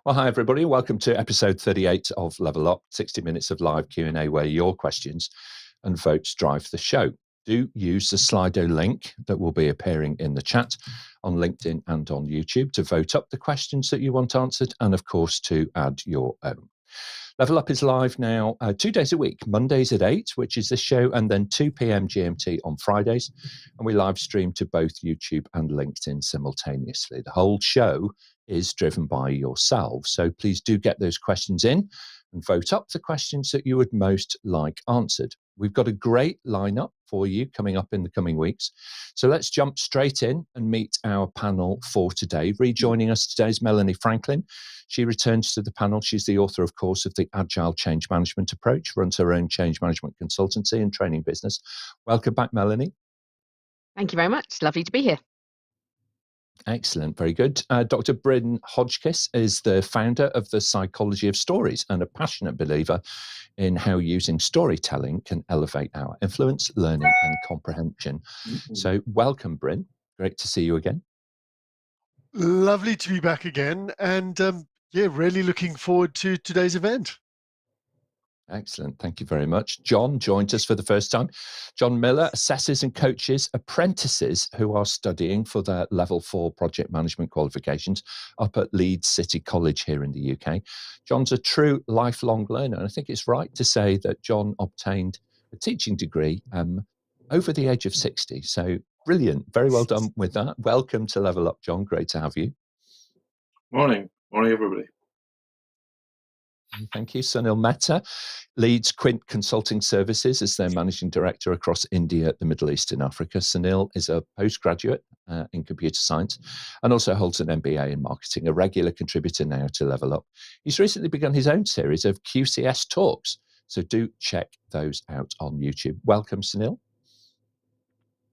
Well, hi, everybody. Welcome to episode 38 of Level Up, 60 minutes of live Q&A where your questions and votes drive the show. Do use the Slido link that will be appearing in the chat on LinkedIn and on YouTube to vote up the questions that you want answered and, of course, to add your own. Level Up is live now 2 days a week, Mondays at 8, which is this show, and then 2 p.m. GMT on Fridays. And we live stream to both YouTube and LinkedIn simultaneously. The whole show is driven by yourselves. So please do get those questions in and vote up the questions that you would most like answered. We've got a great lineup for you coming up in the coming weeks. So let's jump straight in and meet our panel for today. Rejoining us today is Melanie Franklin. She returns to the panel. She's the author, of course, of the Agile Change Management approach, runs her own change management consultancy and training business. Welcome back, Melanie. Thank you very much. Lovely to be here. Excellent. Very good. Dr. Brin Hodgskiss is the founder of the Psychology of Stories and a passionate believer in how using storytelling can elevate our influence, learning, and comprehension. So welcome, Brin. Great to see you again. Lovely to be back again. And really looking forward to today's event. Excellent. Thank you very much. John joined us for the first time. John Miller assesses and coaches apprentices who are studying for their level 4 project management qualifications up at Leeds City College here in the UK. John's a true lifelong learner. And I think it's right to say that John obtained a teaching degree over the age of 60. So brilliant. Very well done with that. Welcome to Level Up, John. Great to have you. Morning. Morning, everybody. Thank you. Sunil Mehta leads Quint Consulting Services as their managing director across India, the Middle East and Africa. Sunil is a postgraduate in computer science and also holds an MBA in marketing, a regular contributor now to Level Up. He's recently begun his own series of QCS talks, so do check those out on YouTube. Welcome, Sunil.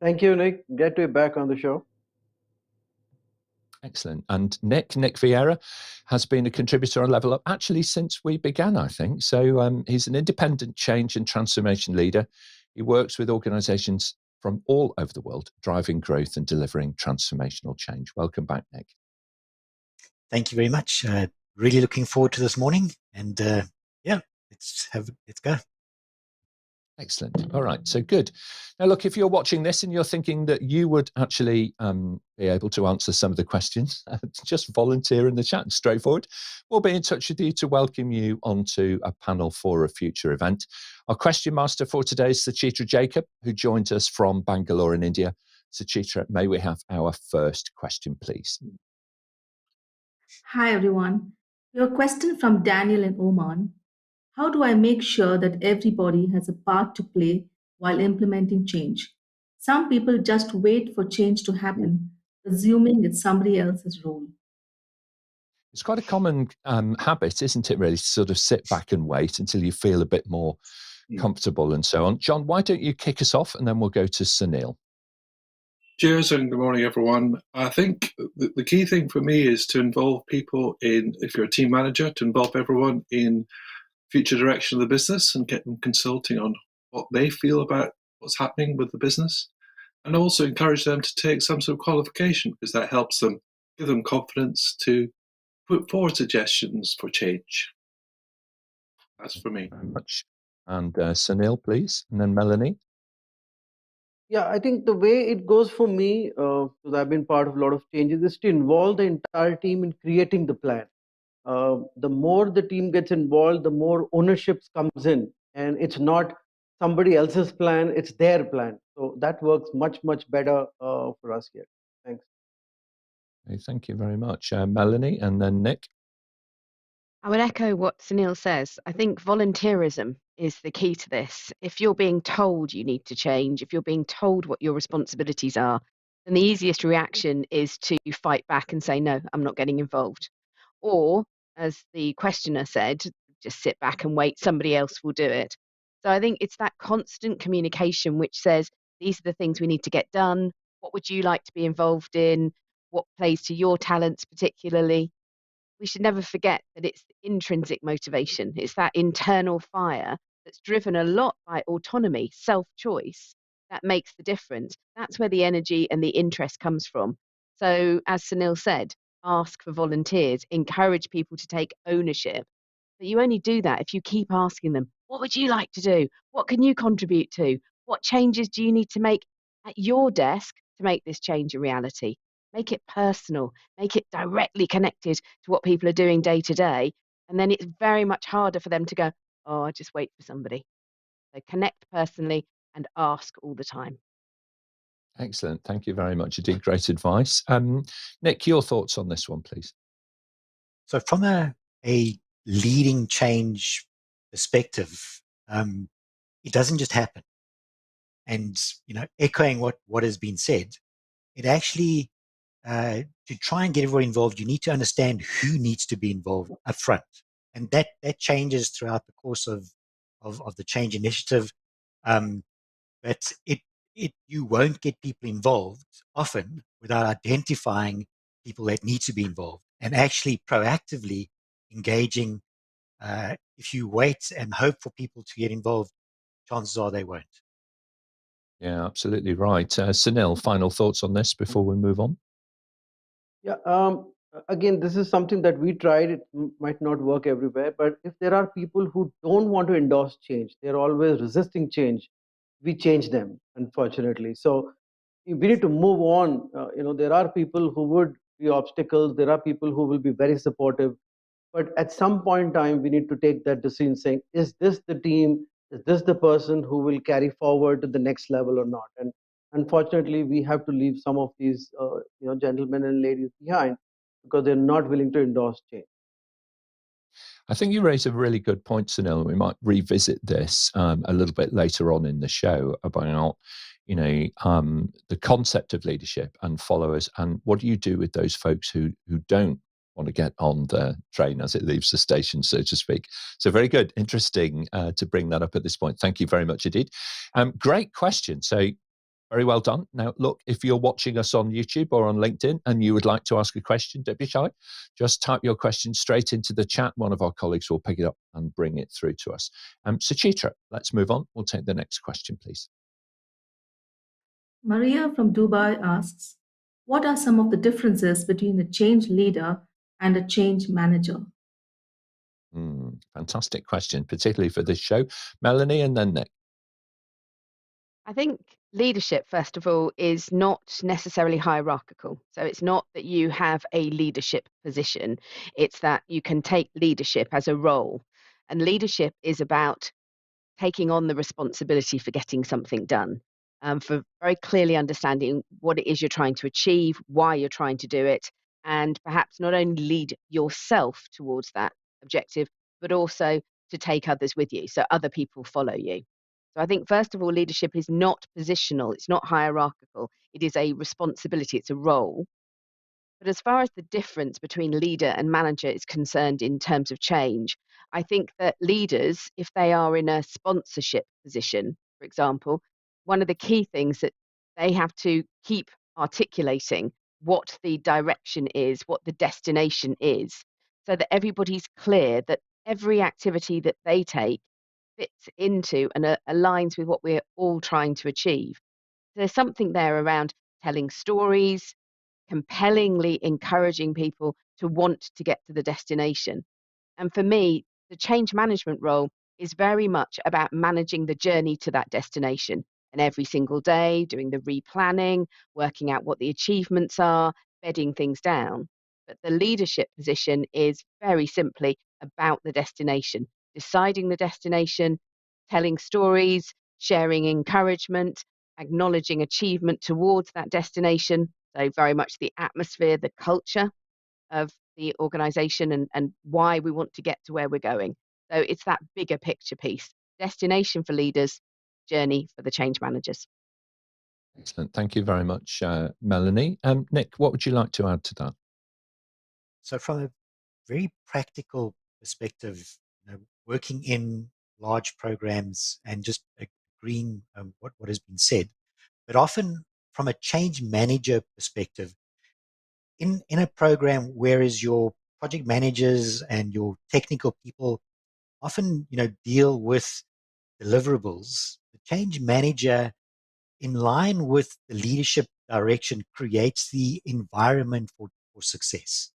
Thank you, Nick. Glad to be back on the show. Excellent. And Nick Vieira has been a contributor on Level Up actually since we began, I think. So he's an independent change and transformation leader. He works with organizations from all over the world, driving growth and delivering transformational change. Welcome back, Nick. Thank you very much. Really looking forward to this morning. And let's go. Excellent. All right. So good. Now, look, if you're watching this and you're thinking that you would actually be able to answer some of the questions, just volunteer in the chat. Straightforward. We'll be in touch with you to welcome you onto a panel for a future event. Our question master for today is Suchitra Jacob, who joins us from Bangalore in India. Suchitra, may we have our first question, please? Hi, everyone. Your question from Daniel in Oman. How do I make sure that everybody has a part to play while implementing change? Some people just wait for change to happen, assuming it's somebody else's role. It's quite a common habit, isn't it, really, to sort of sit back and wait until you feel a bit more comfortable and so on. John, why don't you kick us off and then we'll go to Sunil. Cheers and good morning, everyone. I think the key thing for me is to involve people in, if you're a team manager, to involve everyone in future direction of the business and get them consulting on what they feel about what's happening with the business, and also encourage them to take some sort of qualification because that helps them, give them confidence to put forward suggestions for change. That's for me. Thank you very much. And Sunil, please, and then Melanie. Yeah, I think the way it goes for me, because I've been part of a lot of changes, is to involve the entire team in creating the plan. The more the team gets involved, the more ownership comes in, and it's not somebody else's plan, it's their plan. So that works much, much better for us here. Thanks. Okay, thank you very much. Melanie and then Nick. I would echo what Sunil says. I think volunteerism is the key to this. If you're being told you need to change, if you're being told what your responsibilities are, then the easiest reaction is to fight back and say, no, I'm not getting involved. Or, as the questioner said, just sit back and wait, somebody else will do it. So I think it's that constant communication which says, these are the things we need to get done. What would you like to be involved in? What plays to your talents particularly? We should never forget that it's intrinsic motivation. It's that internal fire that's driven a lot by autonomy, self-choice, that makes the difference. That's where the energy and the interest comes from. So as Sunil said, ask for volunteers, encourage people to take ownership. But you only do that if you keep asking them, what would you like to do? What can you contribute to? What changes do you need to make at your desk to make this change a reality? Make it personal, make it directly connected to what people are doing day to day. And then it's very much harder for them to go, oh, I just wait for somebody. So connect personally and ask all the time. Excellent. Thank you very much indeed. Great advice. Nick, your thoughts on this one, please. So from a leading change perspective, it doesn't just happen. And, echoing what has been said, it actually, to try and get everyone involved, you need to understand who needs to be involved up front. And that changes throughout the course of the change initiative. But you won't get people involved often without identifying people that need to be involved and actually proactively engaging. If you wait and hope for people to get involved, chances are they won't. Yeah, absolutely right. Sunil, final thoughts on this before we move on? Yeah. Again, this is something that we tried. It might not work everywhere, but if there are people who don't want to endorse change, they're always resisting change, we change them, unfortunately. So we need to move on. There are people who would be obstacles. There are people who will be very supportive. But at some point in time, we need to take that decision saying, is this the team? Is this the person who will carry forward to the next level or not? And unfortunately, we have to leave some of these gentlemen and ladies behind because they're not willing to endorse change. I think you raise a really good point, Sunil. We might revisit this a little bit later on in the show about, the concept of leadership and followers, and what do you do with those folks who don't want to get on the train as it leaves the station, so to speak. So very good, interesting to bring that up at this point. Thank you very much indeed. Great question. So very well done. Now, look, if you're watching us on YouTube or on LinkedIn and you would like to ask a question, don't be shy. Just type your question straight into the chat. One of our colleagues will pick it up and bring it through to us. Suchitra, let's move on. We'll take the next question, please. Maria from Dubai asks, what are some of the differences between a change leader and a change manager? Fantastic question, particularly for this show. Melanie and then Nick. I think leadership, first of all, is not necessarily hierarchical. So it's not that you have a leadership position, it's that you can take leadership as a role. And leadership is about taking on the responsibility for getting something done, for very clearly understanding what it is you're trying to achieve, why you're trying to do it, and perhaps not only lead yourself towards that objective, but also to take others with you so other people follow you. So I think, first of all, leadership is not positional, it's not hierarchical, it is a responsibility, it's a role. But as far as the difference between leader and manager is concerned in terms of change, I think that leaders, if they are in a sponsorship position, for example, one of the key things that they have to keep articulating what the direction is, what the destination is, so that everybody's clear that every activity that they take fits into and aligns with what we're all trying to achieve. There's something there around telling stories, compellingly encouraging people to want to get to the destination. And for me, the change management role is very much about managing the journey to that destination. And every single day, doing the replanning, working out what the achievements are, bedding things down. But the leadership position is very simply about the destination, deciding the destination, telling stories, sharing encouragement, acknowledging achievement towards that destination. So, very much the atmosphere, the culture of the organization and why we want to get to where we're going. So, it's that bigger picture piece, destination for leaders, journey for the change managers. Excellent. Thank you very much, Melanie. Nick, what would you like to add to that? So from a very practical perspective, working in large programs and just agreeing what has been said, but often from a change manager perspective, in a program, whereas your project managers and your technical people often deal with deliverables, the change manager, in line with the leadership direction, creates the environment for success.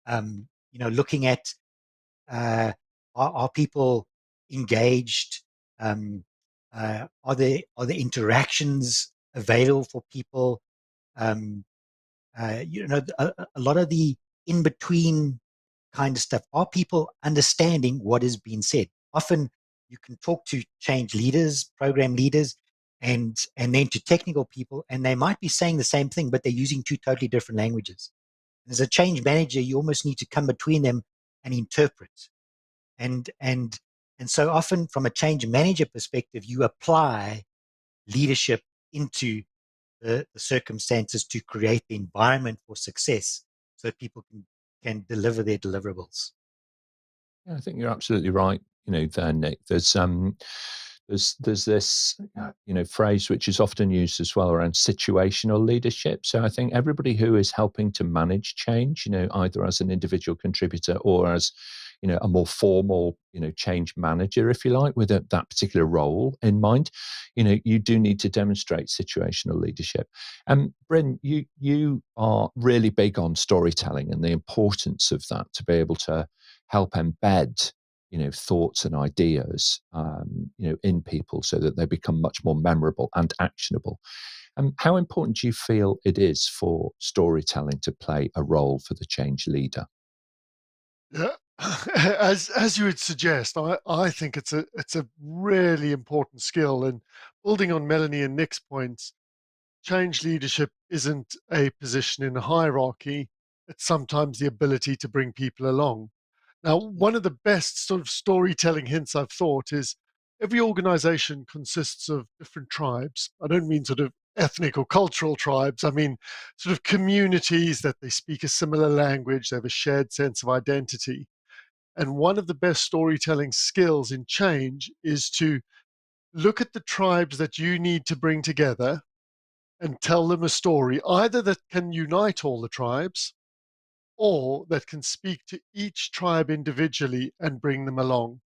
Looking at are people engaged? Are there interactions available for people? A lot of the in between kind of stuff. Are people understanding what is being said? Often you can talk to change leaders, program leaders, and then to technical people, and they might be saying the same thing, but they're using two totally different languages. As a change manager, you almost need to come between them and interpret. And so often from a change manager perspective, you apply leadership into the circumstances to create the environment for success so that people can deliver their deliverables. Yeah, I think you're absolutely right. There, Nick. There's this phrase which is often used as well around situational leadership. So I think everybody who is helping to manage change, either as an individual contributor or as a more formal change manager, if you like, with that particular role in mind, you do need to demonstrate situational leadership. Brin, you are really big on storytelling and the importance of that to be able to help embed thoughts and ideas, in people so that they become much more memorable and actionable. How important do you feel it is for storytelling to play a role for the change leader? Yeah, as you would suggest, I think it's a really important skill. And building on Melanie and Nick's points, change leadership isn't a position in a hierarchy. It's sometimes the ability to bring people along. Now, one of the best sort of storytelling hints I've thought is every organization consists of different tribes. I don't mean sort of ethnic or cultural tribes. I mean sort of communities that they speak a similar language, they have a shared sense of identity. And one of the best storytelling skills in change is to look at the tribes that you need to bring together and tell them a story, either that can unite all the tribes or that can speak to each tribe individually and bring them along.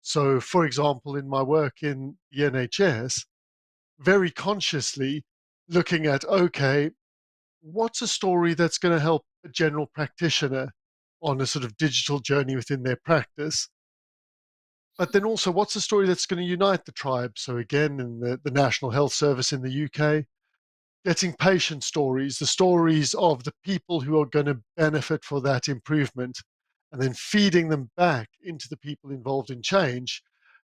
So, for example, in my work in the NHS, very consciously looking at, okay, what's a story that's going to help a general practitioner on a sort of digital journey within their practice? But then also, what's a story that's going to unite the tribe? So, again, in the National Health Service in the UK, getting patient stories, the stories of the people who are going to benefit for that improvement, and then feeding them back into the people involved in change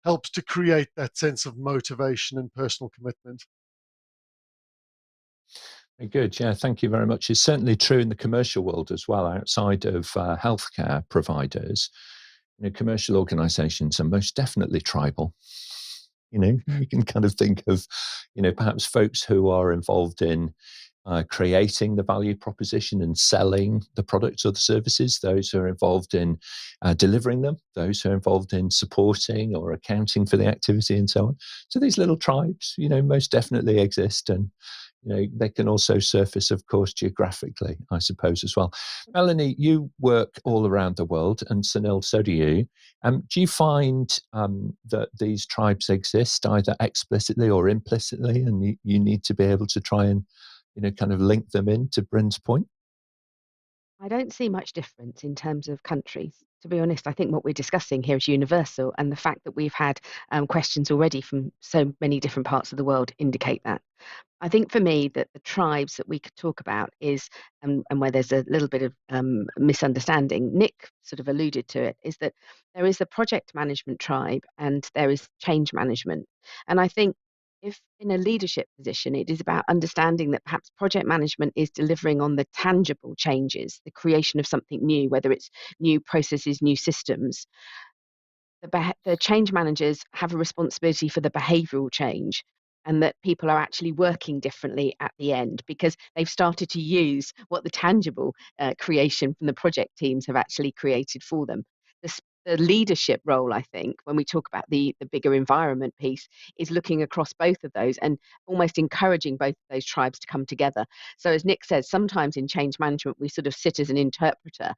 helps to create that sense of motivation and personal commitment. Very good. Yeah, thank you very much. It's certainly true in the commercial world as well, outside of healthcare providers. Commercial organizations are most definitely tribal. You can kind of think of, perhaps folks who are involved in creating the value proposition and selling the products or the services, those who are involved in delivering them, those who are involved in supporting or accounting for the activity and so on. So these little tribes, most definitely exist, and they can also surface, of course, geographically, I suppose, as well. Melanie, you work all around the world, and Sunil, so do you. Do you find that these tribes exist either explicitly or implicitly, and you need to be able to try and kind of link them in, to Brin's point? I don't see much difference in terms of countries. To be honest, I think what we're discussing here is universal, and the fact that we've had questions already from so many different parts of the world indicate that. I think for me that the tribes that we could talk about is, and where there's a little bit of misunderstanding, Nick sort of alluded to it, is that there is the project management tribe and there is change management. And I think if in a leadership position, it is about understanding that perhaps project management is delivering on the tangible changes, the creation of something new, whether it's new processes, new systems. The change managers have a responsibility for the behavioral change, and that people are actually working differently at the end because they've started to use what the tangible creation from the project teams have actually created for them. The leadership role, I think, when we talk about the bigger environment piece, is looking across both of those and almost encouraging both of those tribes to come together. So as Nick says, sometimes in change management, we sort of sit as an interpreter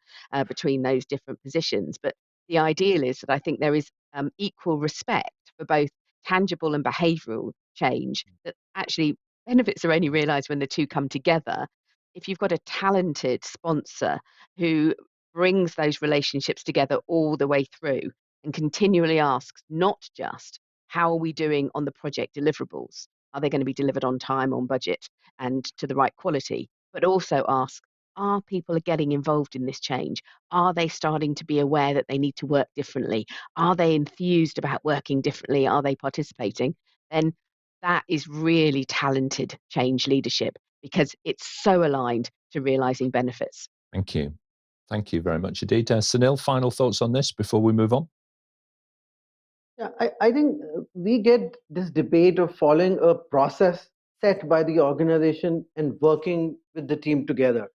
between those different positions. But the ideal is that I think there is equal respect for both tangible and behavioral change, that actually benefits are only realized when the two come together. If you've got a talented sponsor who brings those relationships together all the way through and continually asks not just how are we doing on the project deliverables? Are they going to be delivered on time, on budget, and to the right quality? But also asks, are people getting involved in this change? Are they starting to be aware that they need to work differently? Are they enthused about working differently? Are they participating? Then that is really talented change leadership because it's so aligned to realizing benefits. Thank you. Thank you very much indeed. Sunil, final thoughts on this before we move on? Yeah, I think we get this debate of following a process set by the organization and working with the team together,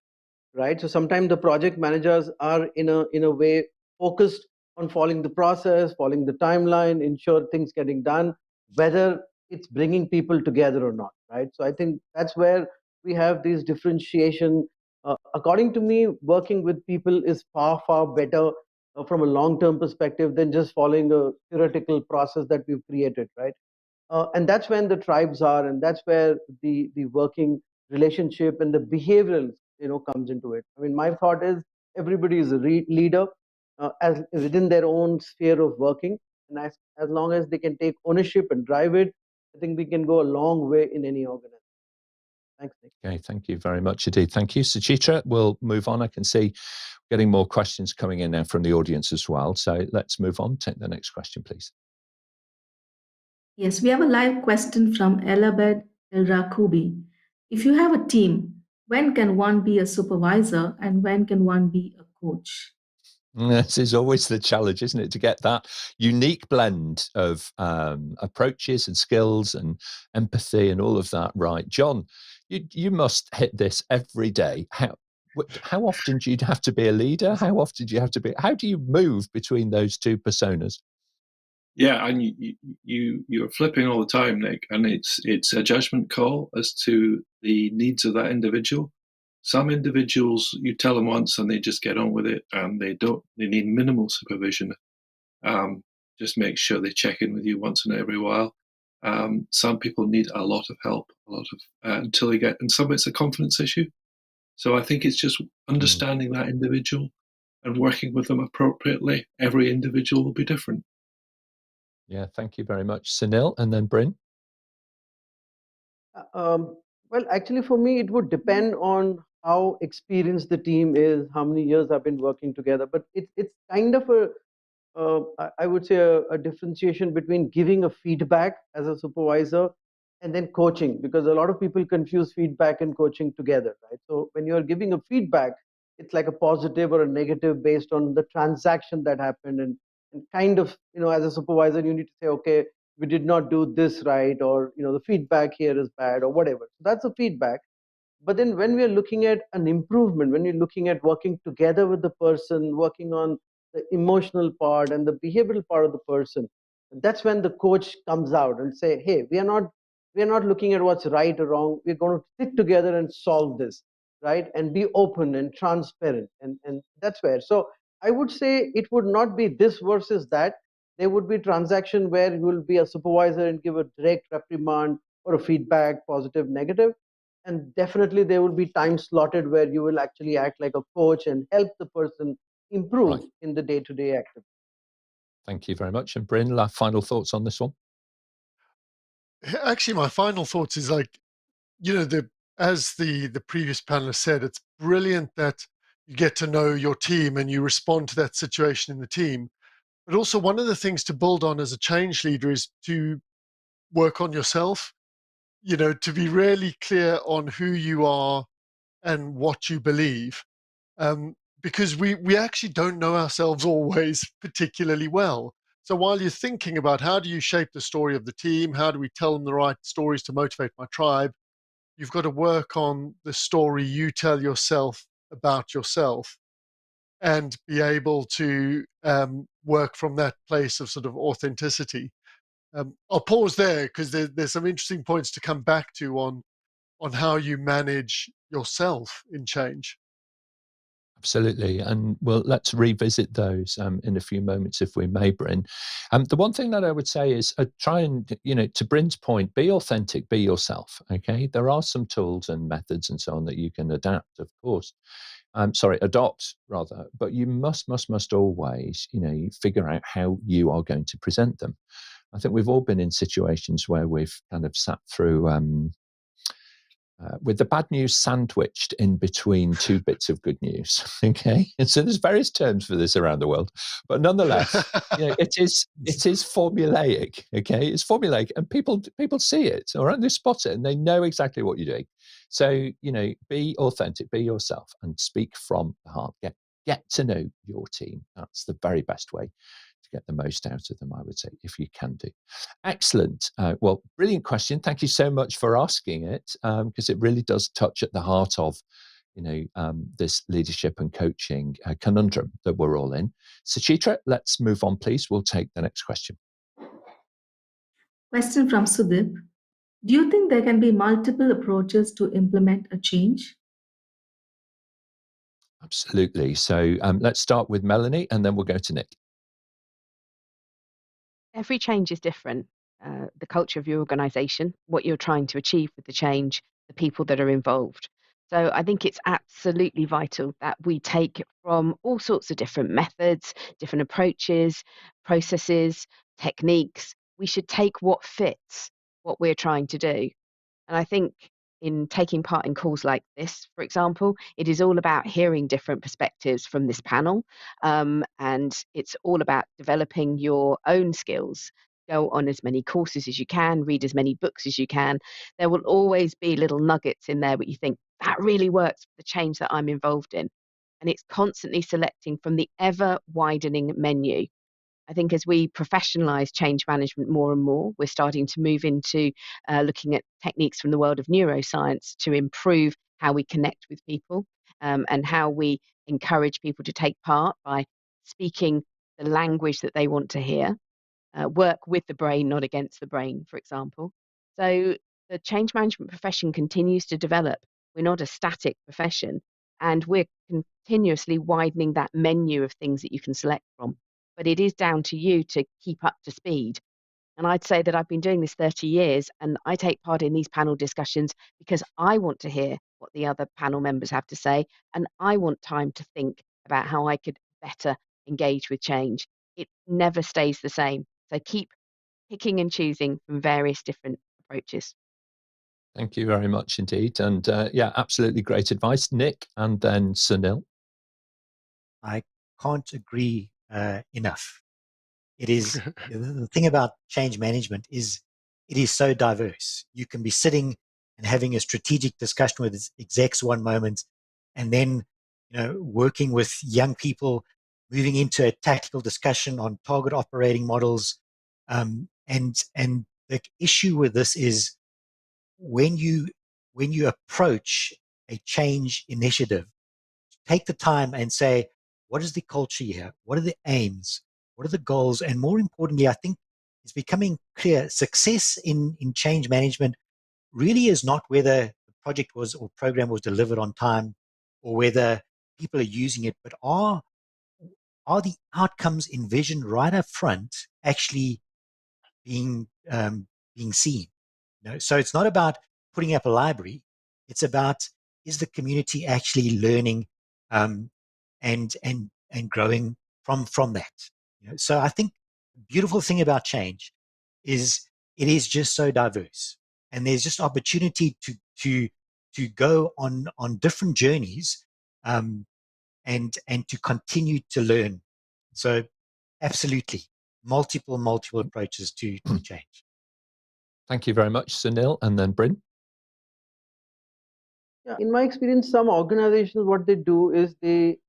right? So sometimes the project managers are in a way focused on following the process, following the timeline, ensure things getting done, whether it's bringing people together or not, right? So I think that's where we have these differentiation. According to me, working with people is far better from a long-term perspective than just following a theoretical process that we've created, right? And that's when the tribes are, and that's where the working relationship and the behavioral comes into it. I mean, my thought is everybody is a leader as within their own sphere of working, and as long as they can take ownership and drive it, I think we can go a long way in any organization. Thanks, Nick. Okay, thank you very much indeed. Thank you, Suchitra. We'll move on. I can see getting more questions coming in now from the audience as well. So let's move on. Take the next question, please. Yes, we have a live question from Elabed El Rakubi. If you have a team, when can one be a supervisor and when can one be a coach? This is always the challenge, isn't it? To get that unique blend of approaches and skills and empathy and all of that right. John, you must hit this every day. How often do you have to be a leader? How often do you have to be? How do you move between those two personas? Yeah, and you're flipping all the time, Nick, and it's a judgment call as to the needs of that individual. Some individuals, you tell them once and they just get on with it, and they need minimal supervision. Just make sure they check in with you once in every while. Some people need a lot of help, until they get, and some it's a confidence issue. So I think it's just understanding that individual and working with them appropriately. Every individual will be different. Yeah, thank you very much. Sunil, and then Brin. Well, actually, for me, it would depend on how experienced the team is, how many years I've been working together. But it's kind of I would say a differentiation between giving a feedback as a supervisor and then coaching, because a lot of people confuse feedback and coaching together, right? So when you're giving a feedback, it's like a positive or a negative based on the transaction that happened, and kind of, as a supervisor, you need to say, okay, we did not do this right, or the feedback here is bad, or whatever. So that's a feedback. But then when we're looking at an improvement, when you're looking at working together with the person, working on the emotional part and the behavioral part of the person, that's when the coach comes out and say, hey, we are not looking at what's right or wrong. We're going to sit together and solve this, right? And be open and transparent. And that's where. So I would say it would not be this versus that. There would be a transaction where you will be a supervisor and give a direct reprimand or a feedback, positive, negative. And definitely there will be time slotted where you will actually act like a coach and help the person improve in the day-to-day activity. Thank you very much. And Brin, final thoughts on this one? Actually, my final thoughts is as the previous panelist said, it's brilliant that you get to know your team and you respond to that situation in the team. But also, one of the things to build on as a change leader is to work on yourself, to be really clear on who you are and what you believe. Because we actually don't know ourselves always particularly well. So while you're thinking about how do you shape the story of the team, how do we tell them the right stories to motivate my tribe, you've got to work on the story you tell yourself about yourself and be able to work from that place of sort of authenticity. I'll pause there because there's some interesting points to come back to on how you manage yourself in change. Absolutely. And well, let's revisit those in a few moments, if we may, Brin. The one thing that I would say is try and, to Brin's point, be authentic, be yourself. Okay. There are some tools and methods and so on that you can adapt, of course. adopt rather, but you must always, figure out how you are going to present them. I think we've all been in situations where we've kind of sat through with the bad news sandwiched in between two bits of good news. Okay, and so there's various terms for this around the world, but nonetheless, it is formulaic. Okay, it's formulaic, and people see it, all right, they spot it, and they know exactly what you're doing. So be authentic, be yourself, and speak from the heart. Get to know your team. That's the very best way to get the most out of them, I would say, if you can do. Excellent. Well, brilliant question. Thank you so much for asking it, because it really does touch at the heart of this leadership and coaching conundrum that we're all in. Suchitra, let's move on, please. We'll take the next question. Question from Sudip. Do you think there can be multiple approaches to implement a change? Absolutely. So let's start with Melanie, and then we'll go to Nick. Every change is different. The culture of your organization, what you're trying to achieve with the change, the people that are involved. So I think it's absolutely vital that we take from all sorts of different methods, different approaches, processes, techniques. We should take what fits what we're trying to do. And I think in taking part in calls like this, for example, it is all about hearing different perspectives from this panel. And it's all about developing your own skills. Go on as many courses as you can, read as many books as you can. There will always be little nuggets in there where you think, that really works for the change that I'm involved in. And it's constantly selecting from the ever widening menu. I think as we professionalize change management more and more, we're starting to move into looking at techniques from the world of neuroscience to improve how we connect with people and how we encourage people to take part by speaking the language that they want to hear, work with the brain, not against the brain, for example. So the change management profession continues to develop. We're not a static profession, and we're continuously widening that menu of things that you can select from. But it is down to you to keep up to speed. And I'd say that I've been doing this 30 years, and I take part in these panel discussions because I want to hear what the other panel members have to say, and I want time to think about how I could better engage with change. It never stays the same. So keep picking and choosing from various different approaches. Thank you very much indeed. And yeah, absolutely great advice, Nick, and then Sunil. I can't agree enough. It is the thing about change management is it is so diverse. You can be sitting and having a strategic discussion with execs one moment, and then working with young people, moving into a tactical discussion on target operating models. And the issue with this is when you approach a change initiative, take the time and say, what is the culture here? What are the aims? What are the goals? And more importantly, I think it's becoming clear success in change management really is not whether the project was or program was delivered on time or whether people are using it, but are the outcomes envisioned right up front actually being seen? So it's not about putting up a library. It's about, is the community actually learning and growing from that? So I think the beautiful thing about change is it is just so diverse, and there's just opportunity to go on different journeys and to continue to learn. So absolutely multiple approaches to change. Thank you very much, Sunil, and then Brin. Yeah, in my experience, some organizations, what they do is we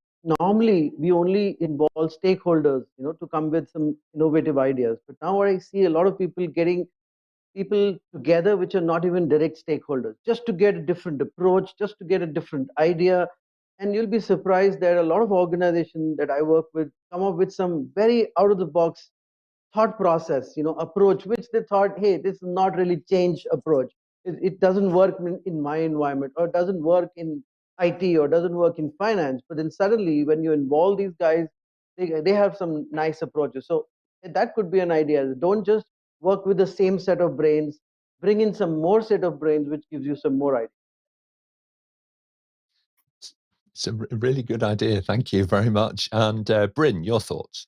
only involve stakeholders, to come with some innovative ideas. But now I see a lot of people getting people together which are not even direct stakeholders, just to get a different approach, just to get a different idea. And you'll be surprised that a lot of organizations that I work with come up with some very out of the box thought process, approach, which they thought, hey, this is not really change approach. It doesn't work in my environment, or it doesn't work in IT, or doesn't work in finance. But then suddenly when you involve these guys, they have some nice approaches. So that could be an idea. Don't just work with the same set of brains, bring in some more set of brains, which gives you some more ideas. It's a really good idea. Thank you very much. And Brin, your thoughts?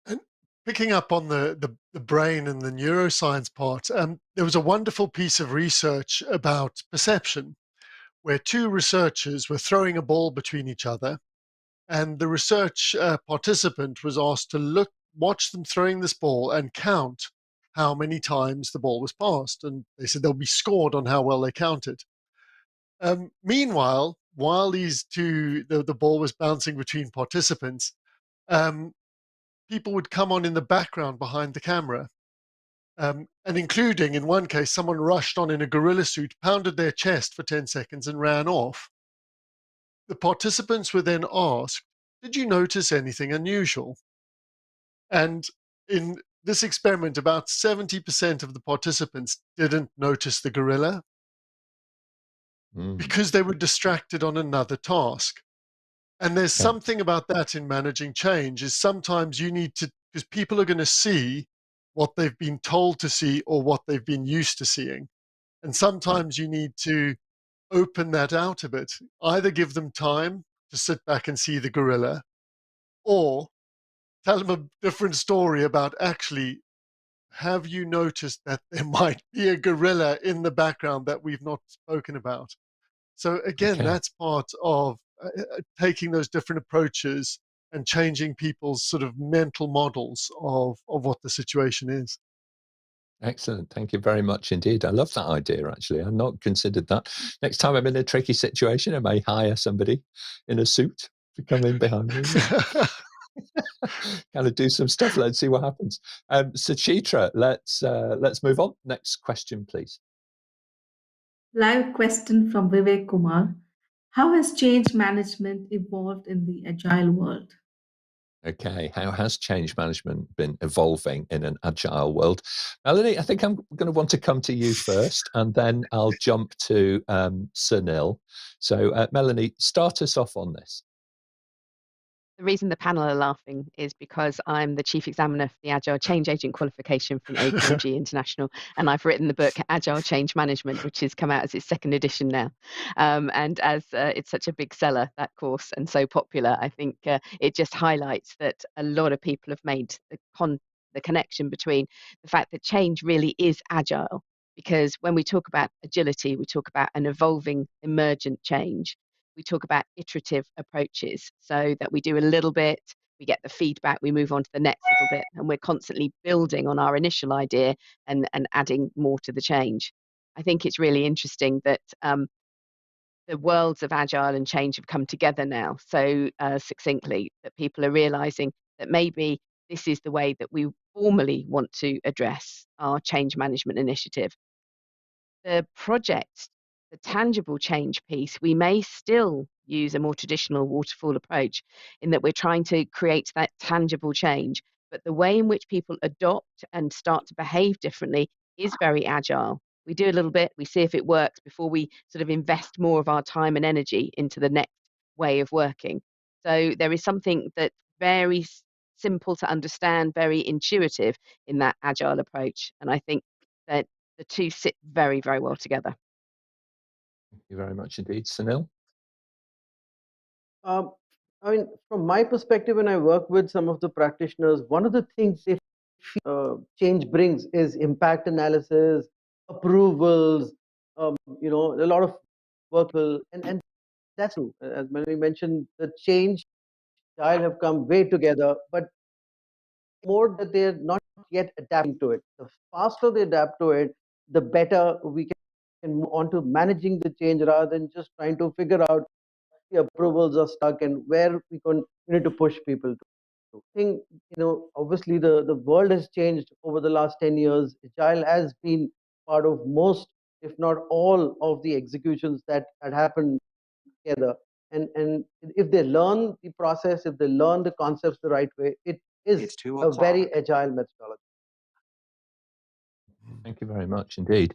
And picking up on the brain and the neuroscience part, there was a wonderful piece of research about perception where two researchers were throwing a ball between each other. And the research participant was asked to watch them throwing this ball and count how many times the ball was passed. And they said they'll be scored on how well they counted. Meanwhile, while the ball was bouncing between participants, people would come on in the background behind the camera. And including, in one case, someone rushed on in a gorilla suit, pounded their chest for 10 seconds and ran off. The participants were then asked, did you notice anything unusual? And in this experiment, about 70% of the participants didn't notice the gorilla because they were distracted on another task. And there's something about that in managing change is sometimes you need to, because people are going to see what they've been told to see or what they've been used to seeing. And sometimes you need to open that out a bit, either give them time to sit back and see the gorilla, or tell them a different story about actually, have you noticed that there might be a gorilla in the background that we've not spoken about? So again, that's part of taking those different approaches and changing people's sort of mental models of what the situation is. Excellent. Thank you very much indeed. I love that idea, actually. I've not considered that. Next time I'm in a tricky situation, I may hire somebody in a suit to come in behind me. Kind of do some stuff. Let's see what happens. Suchitra, let's move on. Next question, please. Live question from Vivek Kumar. How has change management evolved in the agile world? Okay, how has change management been evolving in an agile world? Melanie, I think I'm going to want to come to you first, and then I'll jump to Sunil. So, Melanie, start us off on this. The reason the panel are laughing is because I'm the chief examiner for the Agile Change Agent qualification from APMG International, and I've written the book Agile Change Management, which has come out as its second edition now. And as it's such a big seller, that course, and so popular, I think it just highlights that a lot of people have made the connection between the fact that change really is agile. Because when we talk about agility, we talk about an evolving, emergent change. We talk about iterative approaches, so that we do a little bit, we get the feedback, we move on to the next little bit, and we're constantly building on our initial idea and adding more to the change. I think it's really interesting that the worlds of agile and change have come together now so succinctly that people are realizing that maybe this is the way that we formally want to address our change management initiative. The project, the tangible change piece, we may still use a more traditional waterfall approach in that we're trying to create that tangible change, but the way in which people adopt and start to behave differently is very agile. We do a little bit, we see if it works before we sort of invest more of our time and energy into the next way of working. So there is something that's very simple to understand, very intuitive in that agile approach. And I think that the two sit very, very well together. Thank you very much indeed. Sunil? I mean, from my perspective, when I work with some of the practitioners, one of the things they change brings is impact analysis, approvals, a lot of work will, and that's true. As Melanie mentioned, the change style have come way together, but more that they're not yet adapting to it. The faster they adapt to it, the better we can move on to managing the change rather than just trying to figure out the approvals are stuck and where we need to push people to. I think, obviously the world has changed over the last 10 years. Agile has been part of most, if not all, of the executions that had happened together. And if they learn the process, if they learn the concepts the right way, it is a very agile methodology. Thank you very much indeed.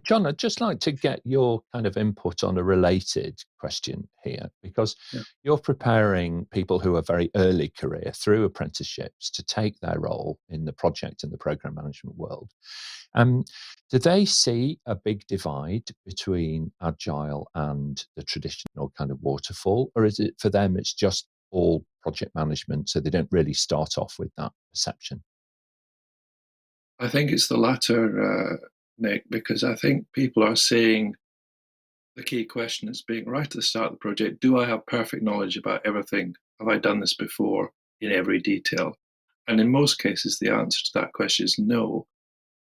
John, I'd just like to get your kind of input on a related question here, because you're preparing people who are very early career through apprenticeships to take their role in the project and the program management world. Do they see a big divide between Agile and the traditional kind of waterfall, or is it for them it's just all project management, so they don't really start off with that perception? I think it's the latter, Nick, because I think people are seeing the key question as being right at the start of the project, do I have perfect knowledge about everything? Have I done this before in every detail? And in most cases, the answer to that question is no.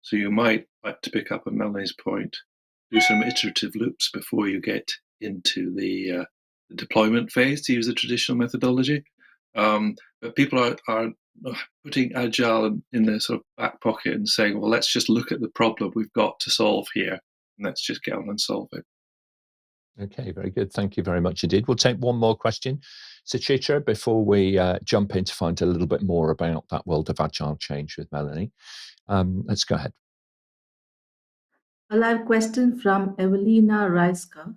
So you might, like to pick up on Melanie's point, do some iterative loops before you get into the deployment phase, to use the traditional methodology. But people are putting Agile in their sort of back pocket and saying, well, let's just look at the problem we've got to solve here, and let's just get on and solve it. Okay, very good. Thank you very much indeed. We'll take one more question, Suchitra, before we jump in to find a little bit more about that world of Agile change with Melanie. Let's go ahead. A live question from Evelina Reiska.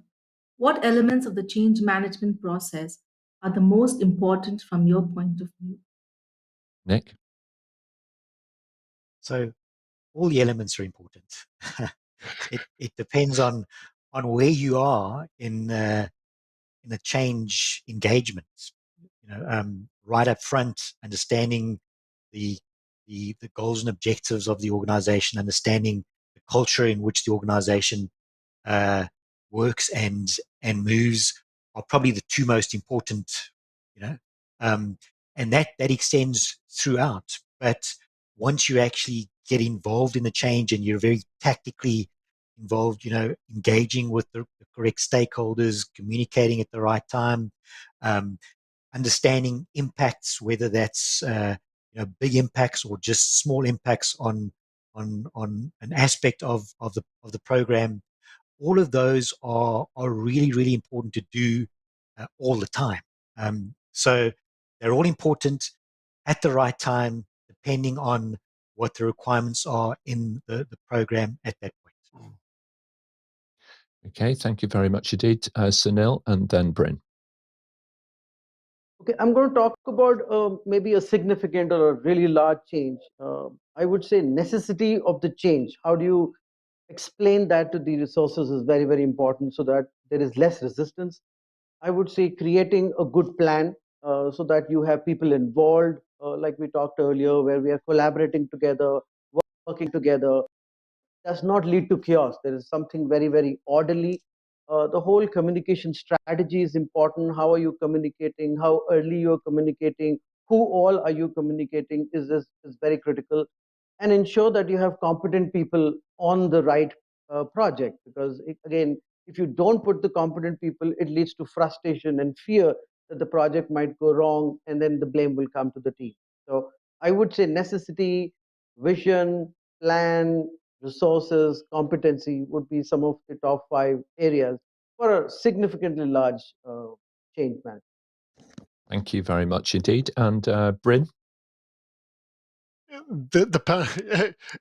What elements of the change management process are the most important from your point of view? Nick? So all the elements are important. It depends on where you are in the change engagement. Right up front, understanding the goals and objectives of the organization, understanding the culture in which the organization works and moves are probably the two most important. And that extends throughout. But once you actually get involved in the change and you're very tactically involved, engaging with the correct stakeholders, communicating at the right time, understanding impacts, whether that's big impacts or just small impacts on an aspect of the program. All of those are really, really important to do all the time. So they're all important at the right time, depending on what the requirements are in the program at that point. Okay, thank you very much indeed, Sunil, and then Brin. Okay, I'm going to talk about maybe a significant or a really large change. I would say necessity of the change. How do you explain that to the resources is very, very important so that there is less resistance. I would say creating a good plan so that you have people involved, like we talked earlier, where we are collaborating together, working together, does not lead to chaos. There is something very, very orderly. The whole communication strategy is important. How are you communicating? How early you are communicating? Who all are you communicating is very critical. And ensure that you have competent people on the right project. Because again, if you don't put the competent people, it leads to frustration and fear that the project might go wrong, and then the blame will come to the team. So I would say necessity, vision, plan, resources, competency would be some of the top 5 areas for a significantly large change management. Thank you very much indeed. And Brin?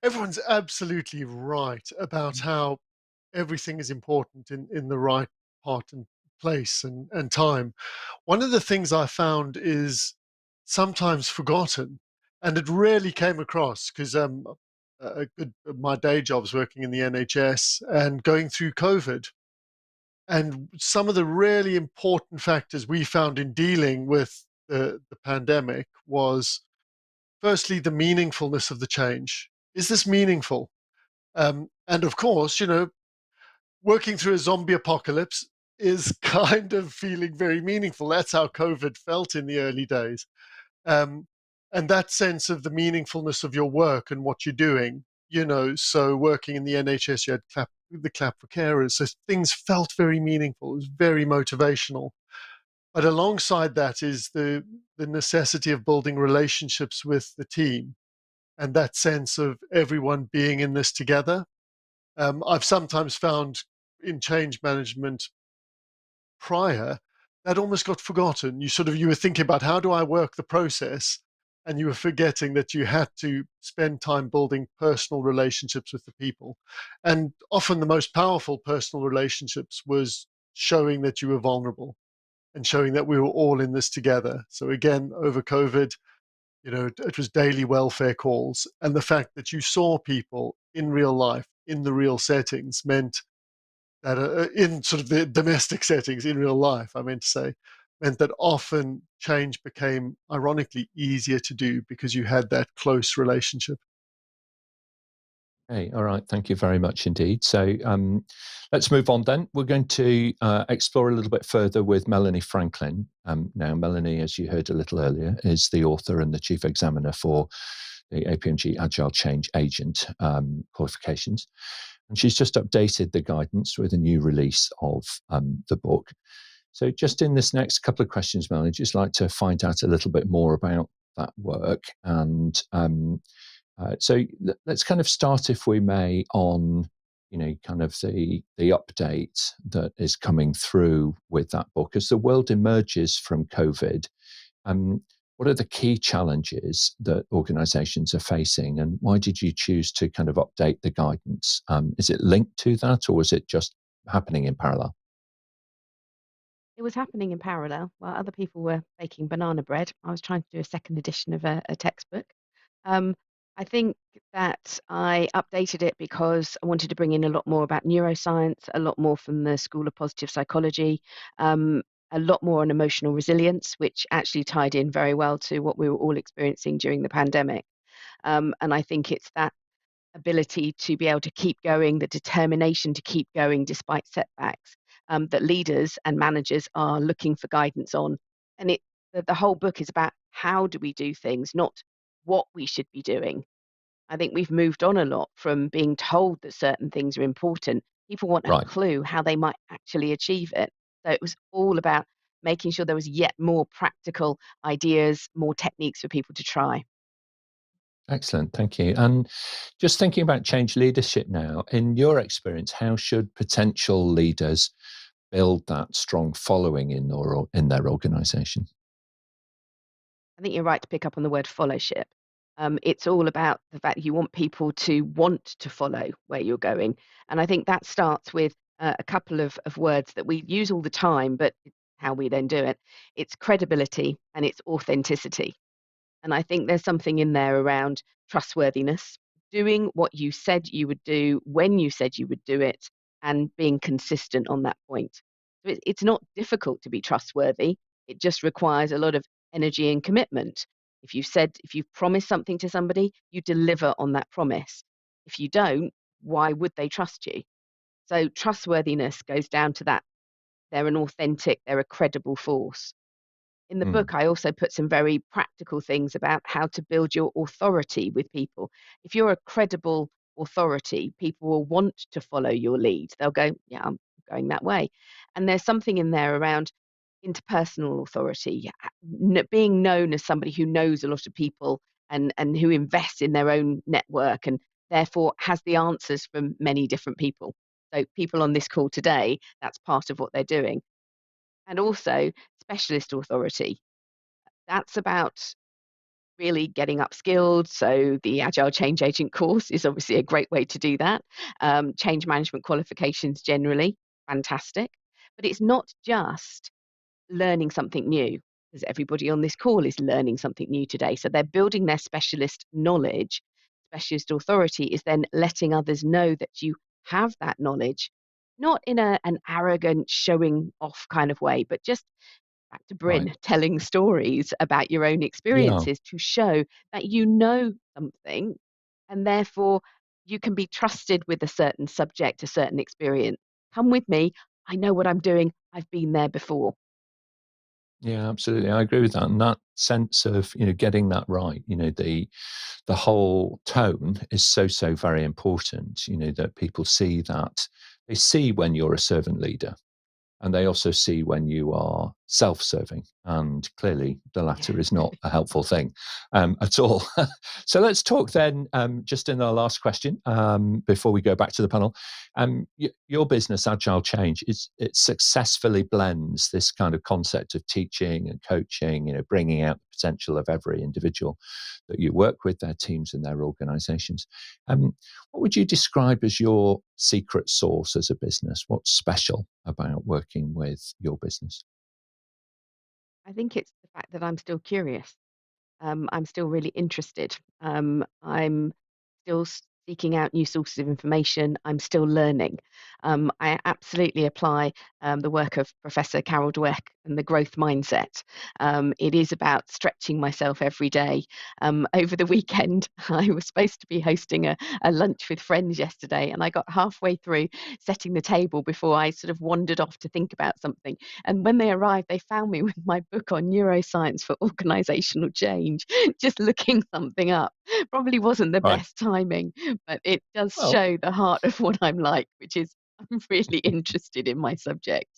Everyone's absolutely right about how everything is important in the right part and place and time. One of the things I found is sometimes forgotten, and it rarely came across because my day job's working in the NHS and going through COVID. And some of the really important factors we found in dealing with the pandemic was, firstly, the meaningfulness of the change. Is this meaningful? And of course, working through a zombie apocalypse is kind of feeling very meaningful. That's how COVID felt in the early days. And that sense of the meaningfulness of your work and what you're doing, so working in the NHS, you had the clap for carers. So things felt very meaningful. It was very motivational. But alongside that is the necessity of building relationships with the team and that sense of everyone being in this together. I've sometimes found in change management prior that almost got forgotten. You were thinking about how do I work the process, and you were forgetting that you had to spend time building personal relationships with the people. And often the most powerful personal relationships was showing that you were vulnerable and showing that we were all in this together. So again, over COVID, it was daily welfare calls. And the fact that you saw people in real life, in the real settings, meant that in sort of the domestic settings, in real life, I meant to say, meant that often change became ironically easier to do because you had that close relationship. Okay, all right. Thank you very much indeed. So let's move on then. We're going to explore a little bit further with Melanie Franklin. Now, Melanie, as you heard a little earlier, is the author and the chief examiner for the APMG Agile Change Agent qualifications. And she's just updated the guidance with a new release of the book. So just in this next couple of questions, Melanie, I'd just like to find out a little bit more about that work. And so let's kind of start, if we may, on kind of the update that is coming through with that book as the world emerges from COVID. What are the key challenges that organizations are facing, and why did you choose to kind of update the guidance? Is it linked to that, or is it just happening in parallel? It was happening in parallel while other people were baking banana bread. I was trying to do a second edition of a textbook. I think that I updated it because I wanted to bring in a lot more about neuroscience, a lot more from the School of Positive Psychology, a lot more on emotional resilience, which actually tied in very well to what we were all experiencing during the pandemic. And I think it's that ability to be able to keep going, the determination to keep going despite setbacks, that leaders and managers are looking for guidance on. And the whole book is about how do we do things, not what we should be doing. I think we've moved on a lot from being told that certain things are important. People want a Right. clue how they might actually achieve it. So it was all about making sure there was yet more practical ideas, more techniques for people to try. Excellent, thank you. And just thinking about change leadership now, in your experience, how should potential leaders build that strong following in their organization? I think you're right to pick up on the word followship. It's all about the fact you want people to want to follow where you're going. And I think that starts with a couple of words that we use all the time, but how we then do it. It's credibility and it's authenticity. And I think there's something in there around trustworthiness, doing what you said you would do when you said you would do it, and being consistent on that point. So it's not difficult to be trustworthy. It just requires a lot of energy and commitment. If you've promised something to somebody, you deliver on that promise. If you don't, why would they trust you? So trustworthiness goes down to that. They're an authentic, they're a credible force. In the Mm, book, I also put some very practical things about how to build your authority with people. If you're a credible authority, people will want to follow your lead. They'll go, yeah, I'm going that way. And there's something in there around interpersonal authority, being known as somebody who knows a lot of people and who invests in their own network and therefore has the answers from many different people. So people on this call today, that's part of what they're doing. And also specialist authority. That's about really getting upskilled. So the Agile Change Agent course is obviously a great way to do that. Change management qualifications generally, fantastic. But it's not just learning something new, because everybody on this call is learning something new today. So they're building their specialist knowledge. Specialist authority is then letting others know that you have that knowledge, not in an arrogant, showing off kind of way, but just back to right. Brin, telling stories about your own Yeah. experiences to show that you know something and therefore you can be trusted with a certain subject, a certain experience. Come with me. I know what I'm doing. I've been there before. Yeah, absolutely. I agree with that. And that sense of, getting that right, the whole tone is so very important, that people see that. They see when you're a servant leader, and they also see when you are self-serving, and clearly the latter is not a helpful thing at all. So let's talk then, just in our last question, before we go back to the panel. Your business, Agile Change, it successfully blends this kind of concept of teaching and coaching, bringing out the potential of every individual that you work with, their teams and their organizations. What would you describe as your secret sauce as a business? What's special about working with your business? I think it's the fact that I'm still curious. I'm still really interested. I'm still seeking out new sources of information. I'm still learning. I absolutely apply the work of Professor Carol Dweck and the growth mindset. It is about stretching myself every day. Over the weekend, I was supposed to be hosting a lunch with friends yesterday, and I got halfway through setting the table before I sort of wandered off to think about something. And when they arrived, they found me with my book on neuroscience for organizational change, just looking something up. Probably wasn't the Right. best timing, but it does Well, show the heart of what I'm like, which is I'm really interested in my subject.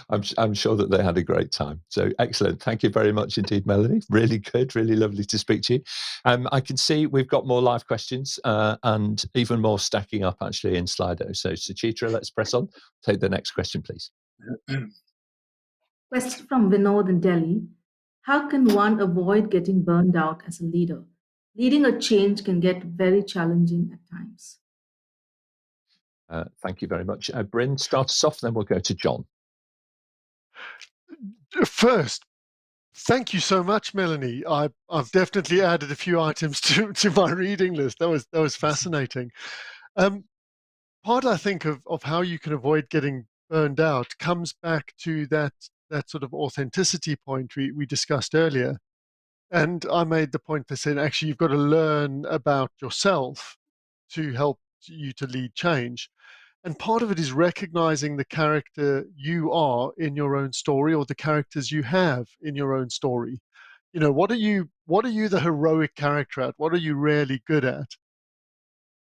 I'm sure that they had a great time. So excellent. Thank you very much indeed, Melanie. Really good. Really lovely to speak to you. I can see we've got more live questions and even more stacking up actually in Slido. So Suchitra, let's press on. Take the next question, please. Question from Vinod in Delhi. How can one avoid getting burned out as a leader? Leading a change can get very challenging at times. Thank you very much. Brin, start us off, then we'll go to John. First, thank you so much, Melanie. I've definitely added a few items to my reading list. That was fascinating. Part, I think, of how you can avoid getting burned out comes back to that sort of authenticity point we discussed earlier. And I made the point for saying, actually, you've got to learn about yourself to help you to lead change. And part of it is recognizing the character you are in your own story, or the characters you have in your own story. What are you the heroic character at? What are you really good at?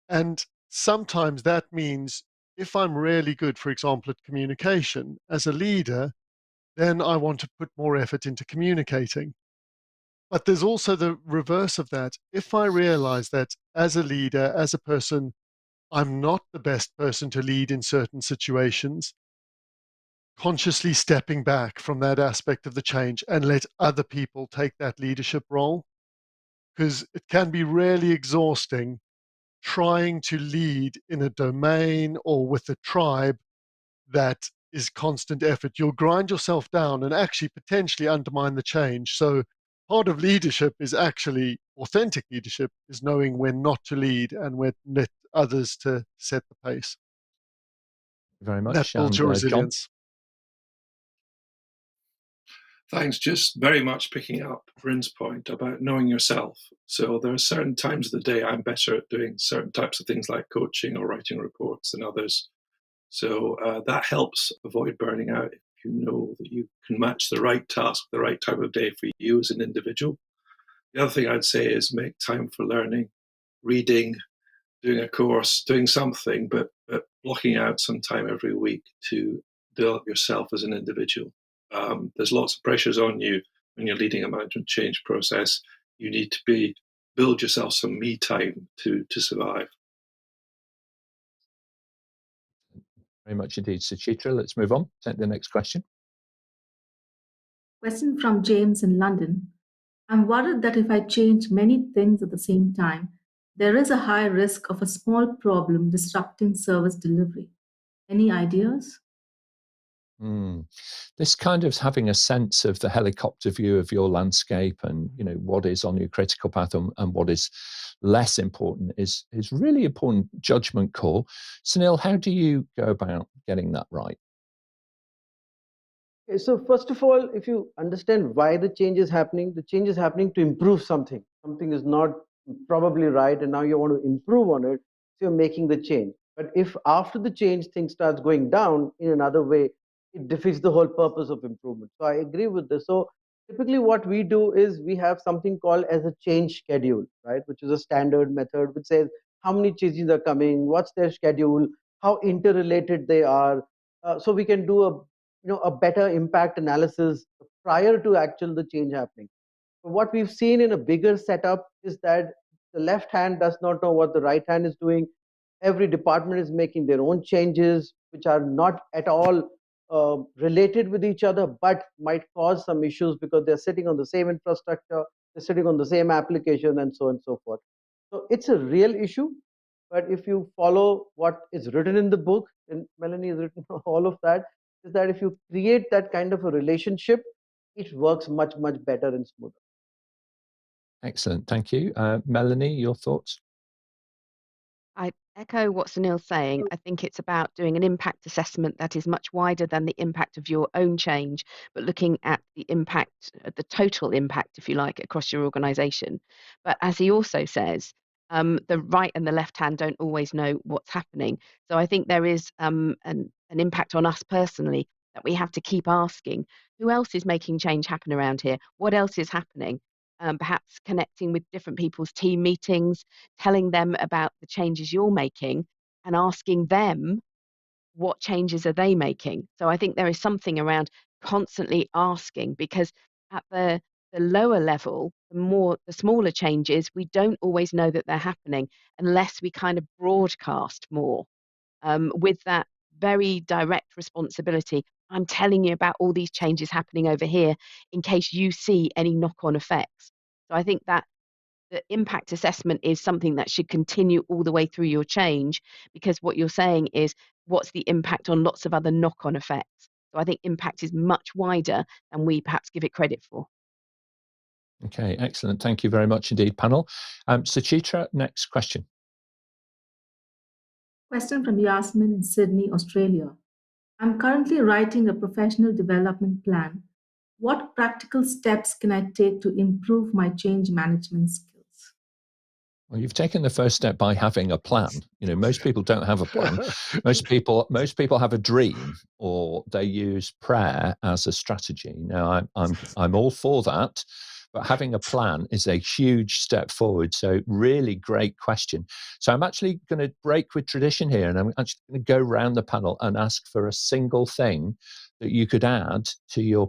And sometimes that means if I'm really good, for example, at communication as a leader, then I want to put more effort into communicating. But there's also the reverse of that. If I realize that as a leader, as a person, I'm not the best person to lead in certain situations, consciously stepping back from that aspect of the change and let other people take that leadership role. Because it can be really exhausting trying to lead in a domain or with a tribe that is constant effort. You'll grind yourself down and actually potentially undermine the change. So part of leadership is actually authentic leadership is knowing when not to lead and when let others to set the pace. Very much. That builds your John? resilience. Thanks. Just very much picking up Brin's point about knowing yourself. So there are certain times of the day I'm better at doing certain types of things like coaching or writing reports than others. So that helps avoid burning out if you know that you can match the right task, the right time of day for you as an individual. The other thing I'd say is make time for learning, reading, doing a course, doing something, but blocking out some time every week to develop yourself as an individual. There's lots of pressures on you when you're leading a management change process. You need to build yourself some me time to survive. Very much indeed. Suchitra, let's move on. Take the next question. Question from James in London. I'm worried that if I change many things at the same time, there is a high risk of a small problem disrupting service delivery. Any ideas? This kind of having a sense of the helicopter view of your landscape and what is on your critical path and what is less important is really important judgment call. Sunil, how do you go about getting that right? Okay, so first of all, if you understand why the change is happening to improve something. Something is not probably right, and now you want to improve on it, so you're making the change. But if after the change things starts going down in another way, it defeats the whole purpose of improvement. So I agree with this. So typically what we do is we have something called as a change schedule, right? Which is a standard method which says how many changes are coming, what's their schedule, how interrelated they are. So we can do a a better impact analysis prior to actual the change happening. But what we've seen in a bigger setup is that the left hand does not know what the right hand is doing. Every department is making their own changes, which are not at all related with each other, but might cause some issues because they're sitting on the same infrastructure, they're sitting on the same application, and so on and so forth. So it's a real issue. But if you follow what is written in the book, and Melanie has written all of that, is that if you create that kind of a relationship, it works much, much better and smoother. Excellent. Thank you. Melanie, your thoughts? I echo what Sunil's saying. I think it's about doing an impact assessment that is much wider than the impact of your own change, but looking at the impact, the total impact, if you like, across your organization. But as he also says, the right and the left hand don't always know what's happening. So I think there is an impact on us personally that we have to keep asking, who else is making change happen around here? What else is happening? Perhaps connecting with different people's team meetings, telling them about the changes you're making and asking them what changes are they making. So I think there is something around constantly asking, because at the lower level, the smaller changes, we don't always know that they're happening unless we kind of broadcast more with that very direct responsibility. I'm telling you about all these changes happening over here in case you see any knock-on effects. So I think that the impact assessment is something that should continue all the way through your change, because what you're saying is what's the impact on lots of other knock-on effects. So I think impact is much wider than we perhaps give it credit for. Okay, excellent. Thank you very much indeed, panel. Suchitra, next question. Question from Yasmin in Sydney, Australia. I'm currently writing a professional development plan. What practical steps can I take to improve my change management skills? Well, you've taken the first step by having a plan. Most people don't have a plan. Most people have a dream, or they use prayer as a strategy. Now, I'm all for that, but having a plan is a huge step forward. So, really great question. So, I'm actually going to break with tradition here, and I'm actually going to go around the panel and ask for a single thing that you could add to your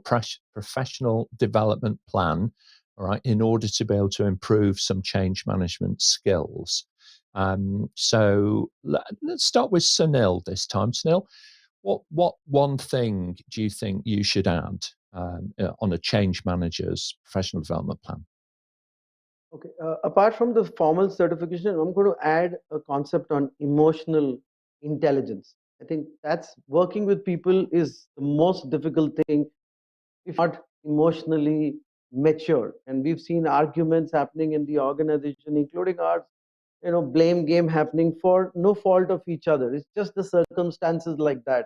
professional development plan, all right, in order to be able to improve some change management skills. So let's start with Sunil this time. Sunil, what one thing do you think you should add on a change manager's professional development plan? Okay, apart from the formal certification, I'm going to add a concept on emotional intelligence. I think that's working with people is the most difficult thing if not emotionally mature. And we've seen arguments happening in the organization, including ours, blame game happening for no fault of each other. It's just the circumstances like that.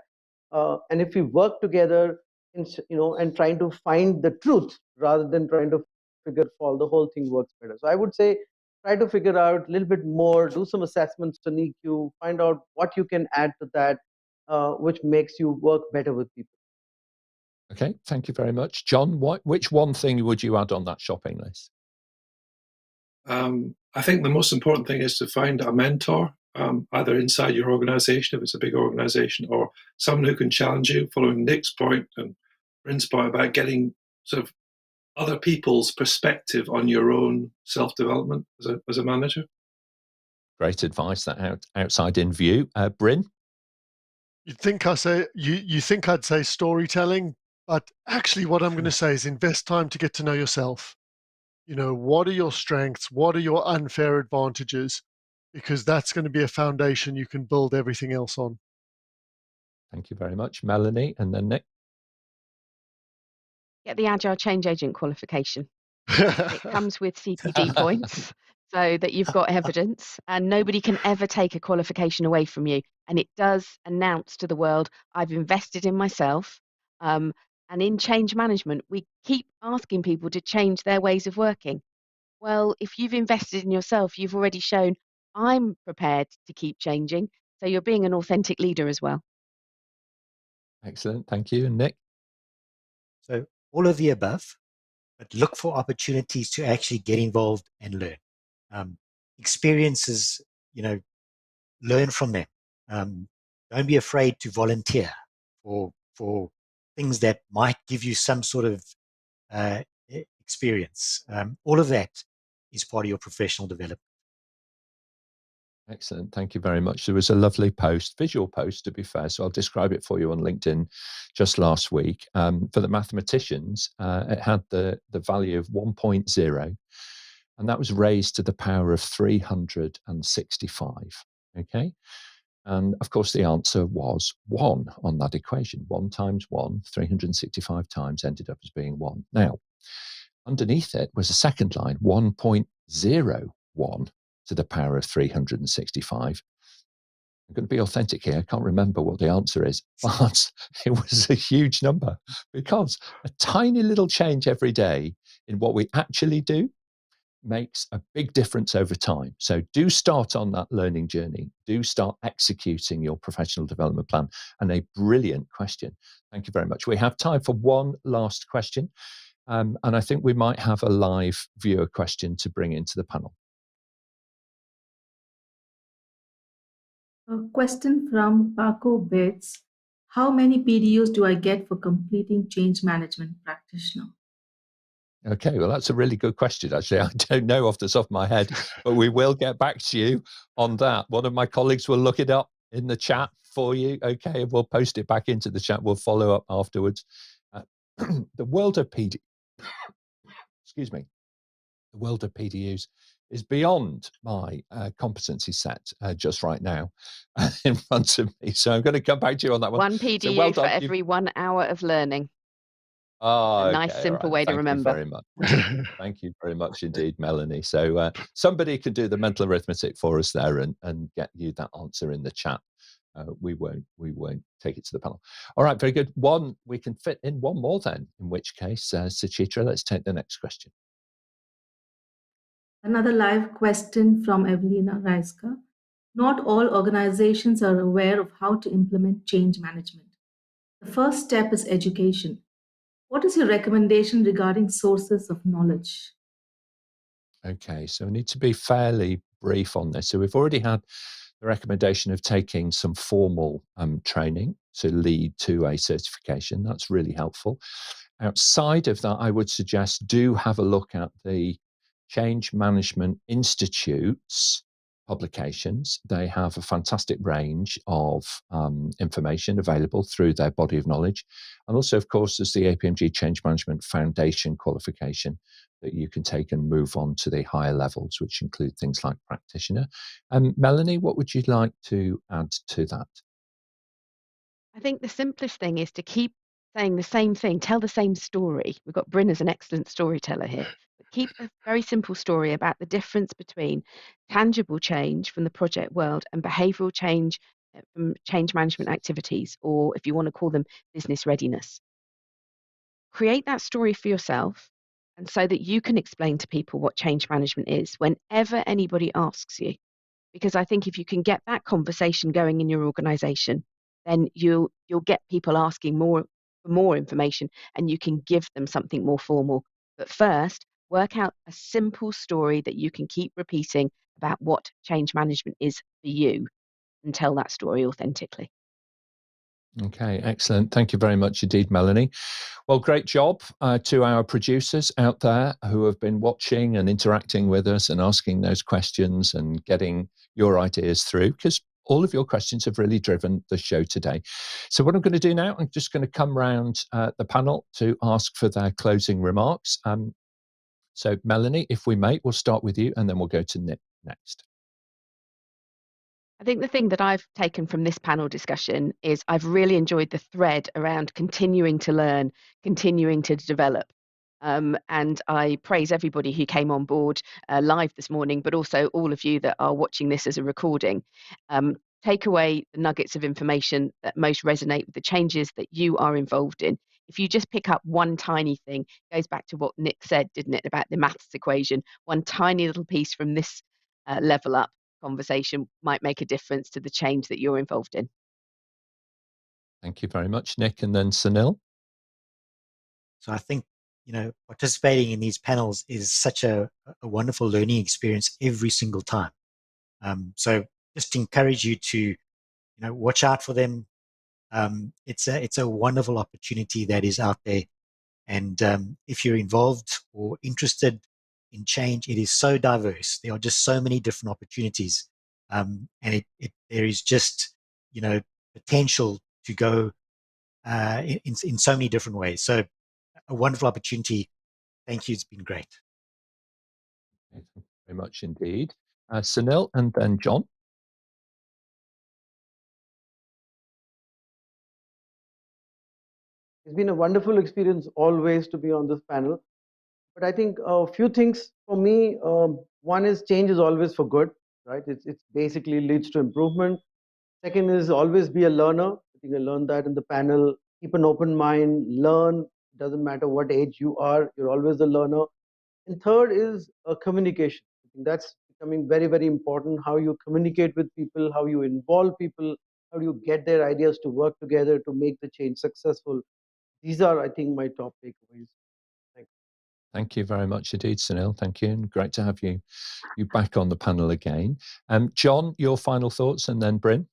And if we work together, and trying to find the truth rather than trying to figure fault, the whole thing works better. So I would say try to figure out a little bit more, do some assessments to EQ, find out what you can add to that, which makes you work better with people. Okay, thank you very much. John, which one thing would you add on that shopping list? I think the most important thing is to find a mentor, either inside your organization, if it's a big organization, or someone who can challenge you, following Nick's point and Brin's point about getting sort of other people's perspective on your own self-development as a manager. Great advice, that outside in view. Brin? You think I'd say storytelling, but actually what I'm going to say is invest time to get to know yourself. What are your strengths? What are your unfair advantages? Because that's going to be a foundation you can build everything else on. Thank you very much. Melanie, and then Nick. Get the Agile Change Agent qualification. It comes with CPD points so that you've got evidence, and nobody can ever take a qualification away from you. And it does announce to the world, I've invested in myself. And in change management, we keep asking people to change their ways of working. Well, if you've invested in yourself, you've already shown I'm prepared to keep changing. So you're being an authentic leader as well. Excellent. Thank you. And Nick? So all of the above, but look for opportunities to actually get involved and learn. Experiences, learn from them. Don't be afraid to volunteer for things that might give you some sort of experience. All of that is part of your professional development. Excellent. Thank you very much. There was a lovely post, visual post, to be fair, so I'll describe it for you on LinkedIn just last week. For the mathematicians, it had the value of 1.0, and that was raised to the power of 365. Okay. And of course, the answer was 1 on that equation. 1 times 1, 365 times, ended up as being 1. Now, underneath it was a second line, 1.01 to the power of 365. I'm going to be authentic here. I can't remember what the answer is, but it was a huge number, because a tiny little change every day in what we actually do makes a big difference over time. So do start on that learning journey. Do start executing your professional development plan. And a brilliant question. Thank you very much. We have time for one last question. And I think we might have a live viewer question to bring into the panel. A question from Paco Bates. How many PDUs do I get for completing Change Management Practitioner? Okay, well, that's a really good question, actually. I don't know off the top of my head, but we will get back to you on that. One of my colleagues will look it up in the chat for you. Okay, and we'll post it back into the chat. We'll follow up afterwards. The world of excuse me, the world of PDUs is beyond my competency set just right now in front of me. So I'm going to come back to you on that one. One PDU so well done. for every 1 hour of learning. Oh, a nice, simple way to remember. Thank you very much. Thank you very much indeed, Melanie. So somebody can do the mental arithmetic for us there and get you that answer in the chat. We won't take it to the panel. All right, very good. We can fit in one more then, in which case, Suchitra, let's take the next question. Another live question from Evelina Reiska. Not all organizations are aware of how to implement change management. The first step is education. What is your recommendation regarding sources of knowledge? Okay, so we need to be fairly brief on this. So we've already had the recommendation of taking some formal training to lead to a certification. That's really helpful. Outside of that, I would suggest do have a look at the Change Management Institute's publications. They have a fantastic range of information available through their body of knowledge. And also, of course, there's the APMG Change Management Foundation qualification that you can take and move on to the higher levels, which include things like practitioner. Melanie, what would you like to add to that? I think the simplest thing is to keep saying the same thing, tell the same story. We've got Brin as an excellent storyteller here. But keep a very simple story about the difference between tangible change from the project world and behavioral change from change management activities, or if you want to call them business readiness. Create that story for yourself, and so that you can explain to people what change management is whenever anybody asks you. Because I think if you can get that conversation going in your organization, then you'll get people asking for more information, and you can give them something more formal. But first, work out a simple story that you can keep repeating about what change management is for you, and tell that story authentically. Okay, excellent. Thank you very much indeed, Melanie. Well, great job to our producers out there who have been watching and interacting with us and asking those questions and getting your ideas through, because all of your questions have really driven the show today. So what I'm going to do now, I'm just going to come round the panel to ask for their closing remarks. So Melanie, if we may, we'll start with you and then we'll go to Nick next. I think the thing that I've taken from this panel discussion is I've really enjoyed the thread around continuing to learn, continuing to develop. And I praise everybody who came on board live this morning, but also all of you that are watching this as a recording. Take away the nuggets of information that most resonate with the changes that you are involved in. If you just pick up one tiny thing, it goes back to what Nick said, didn't it, about the maths equation. One tiny little piece from this level up conversation might make a difference to the change that you're involved in. Thank you very much, Nick. And then Sunil. So I think, participating in these panels is such a wonderful learning experience every single time. So just encourage you to, watch out for them, It's a wonderful opportunity that is out there. And if you're involved or interested in change, it is so diverse. There are just so many different opportunities. And there is just, potential to go in so many different ways. So a wonderful opportunity. Thank you. It's been great. Thank you very much indeed. Sunil and then John. It's been a wonderful experience always to be on this panel. But I think a few things for me. One is change is always for good, right? It's basically leads to improvement. Second is always be a learner. I think I learned that in the panel. Keep an open mind, learn. Doesn't matter what age you are, you're always a learner. And third is communication. I think that's becoming very, very important. How you communicate with people, how you involve people, how do you get their ideas to work together to make the change successful. These are, I think, my top takeaways. Thank you very much indeed, Sunil. Thank you. And great to have you back on the panel again. John, your final thoughts, and then Brin.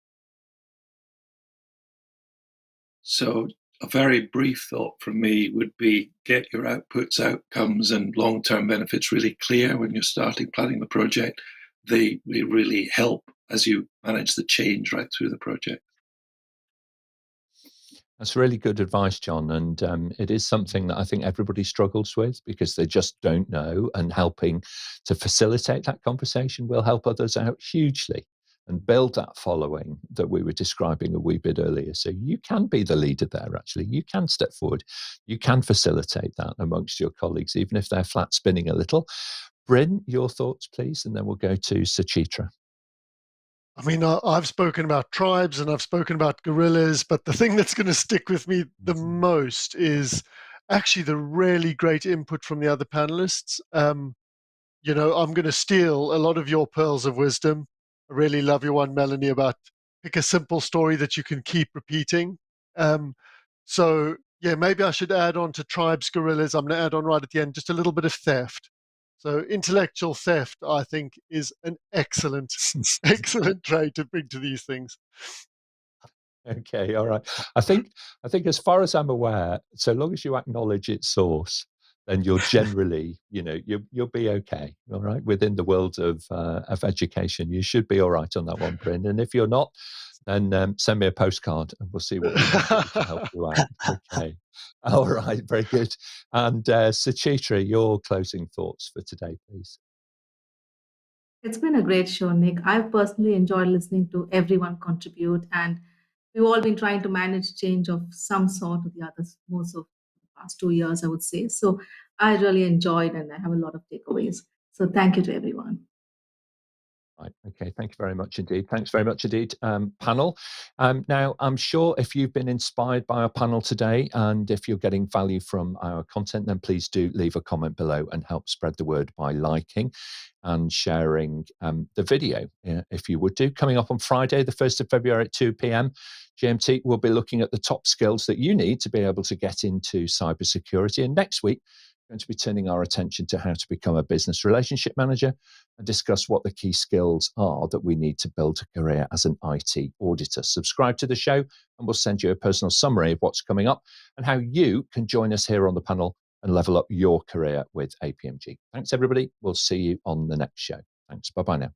So a very brief thought from me would be get your outputs, outcomes, and long-term benefits really clear when you're starting planning the project. They really help as you manage the change right through the project. That's really good advice, John. And it is something that I think everybody struggles with because they just don't know. And helping to facilitate that conversation will help others out hugely and build that following that we were describing a wee bit earlier. So you can be the leader there, actually. You can step forward. You can facilitate that amongst your colleagues, even if they're flat spinning a little. Brin, your thoughts, please, and then we'll go to Suchitra. I mean, I've spoken about tribes and I've spoken about gorillas, but the thing that's going to stick with me the most is actually the really great input from the other panelists. I'm going to steal a lot of your pearls of wisdom. I really love your one, Melanie, about pick a simple story that you can keep repeating. So, yeah, maybe I should add on to tribes, gorillas. I'm going to add on right at the end just a little bit of theft. So intellectual theft, I think, is an excellent trait to bring to these things. Okay, all right. I think as far as I'm aware, so long as you acknowledge its source, then you'll generally, you'll be okay. All right, within the world of education, you should be all right on that one, Brin. And if you're not, then send me a postcard and we'll see what we can do to help you out. Okay, all right, very good. And Suchitra, your closing thoughts for today, please. It's been a great show, Nick. I've personally enjoyed listening to everyone contribute, and we've all been trying to manage change of some sort or the others most of the past 2 years, I would say. So I really enjoyed and I have a lot of takeaways. So thank you to everyone. Right. Okay. Thank you very much indeed. Thanks very much indeed, panel. Now, I'm sure if you've been inspired by our panel today and if you're getting value from our content, then please do leave a comment below and help spread the word by liking and sharing the video, if you would do. Coming up on Friday, the 1st of February at 2 p.m. GMT, we'll be looking at the top skills that you need to be able to get into cybersecurity. And next week, going to be turning our attention to how to become a business relationship manager and discuss what the key skills are that we need to build a career as an IT auditor. Subscribe to the show and we'll send you a personal summary of what's coming up and how you can join us here on the panel and level up your career with APMG. Thanks, everybody. We'll see you on the next show. Thanks. Bye-bye now.